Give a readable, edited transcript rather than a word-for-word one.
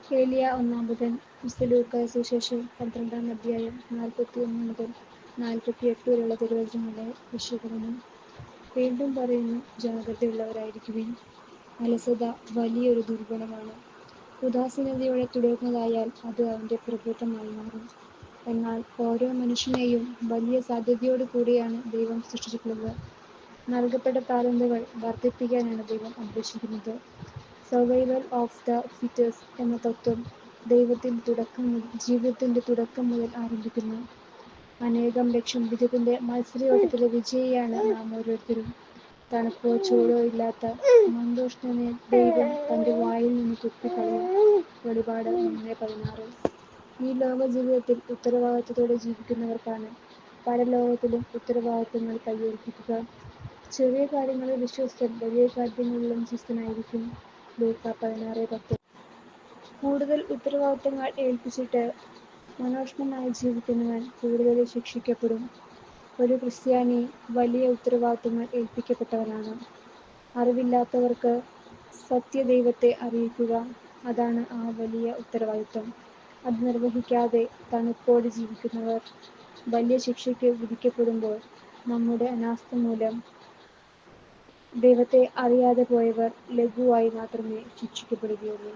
ഏലിയ ഒന്നാമതൻ. വിശുദ്ധ ലൂക്കായുടെ സുവിശേഷം 12-ാം അധ്യായം 41 മുതൽ 48 വരെയുള്ള തിരുവചനങ്ങളുടെ വിശകലനം. വീണ്ടും പറയുന്നു, ജാഗ്രതയുള്ളവരായിരിക്കുവിൻ. അലസത വലിയൊരു ദുർഗുണമാണ്. ഉദാസീനതയോടെ തുടരുന്നതായാൽ അത് അവന്റെ പ്രഭുത്വമായി മാറും. എന്നാൽ ഓരോ മനുഷ്യനെയും വലിയ സാധ്യതയോടു കൂടിയാണ് ദൈവം സൃഷ്ടിച്ചിട്ടുള്ളത്. നൽകപ്പെട്ട താലന്തുകൾ വർദ്ധിപ്പിക്കാനാണ് ദൈവം ഉദ്ദേശിക്കുന്നത്. സർവൈവൽ ഓഫ് ദ ഫിറ്റസ്റ്റ് എന്ന തത്വം ജീവിതത്തിന്റെ തുടക്കം മുതൽ ആരംഭിക്കുന്നു. അനേകം ലക്ഷം വിധത്തിന്റെ മത്സരയോട്ടത്തിലെ വിജയിയാണ് നാം ഓരോരുത്തരും. തണുപ്പോ ചൂടോ ഇല്ലാത്ത മന്ദോഷ്ണനെ ദൈവം തന്റെ വായിൽ നിന്ന് തുപ്പിക്കളയും. വെളിപാട് 3:16. ഈ ലോക ജീവിതത്തിൽ ഉത്തരവാദിത്വത്തോടെ ജീവിക്കുന്നവർക്കാണ് പരലോകത്തിലും ഉത്തരവാദിത്വങ്ങൾ കൈയേൽപ്പിക്കുക. ചെറിയ കാര്യങ്ങളിൽ വിശ്വസ്തൻ വലിയ കാര്യങ്ങളിലും വിശ്വസ്തനായിരിക്കും. ലൂക്ക 16:10. കൂടുതൽ ഉത്തരവാദിത്തങ്ങൾ ഏൽപ്പിച്ചിട്ട് മനോഷ്ണനായി ജീവിക്കുന്നവൻ കൂടുതൽ ശിക്ഷിക്കപ്പെടും. ഒരു ക്രിസ്ത്യാനി വലിയ ഉത്തരവാദിത്തങ്ങൾ ഏൽപ്പിക്കപ്പെട്ടവനാണ്. അറിവില്ലാത്തവർക്ക് സത്യദൈവത്തെ അറിയിക്കുക, അതാണ് ആ വലിയ ഉത്തരവാദിത്തം. അത് നിർവഹിക്കാതെ തണുപ്പോടെ ജീവിക്കുന്നവർ വലിയ ശിക്ഷയ്ക്ക് വിധിക്കപ്പെടുമ്പോൾ നമ്മുടെ അനാസ്ഥ മൂലം ദൈവത്തെ അറിയാതെ പോയവർ ലഘുവായി മാത്രമേ ശിക്ഷിക്കപ്പെടുകയുള്ളൂ.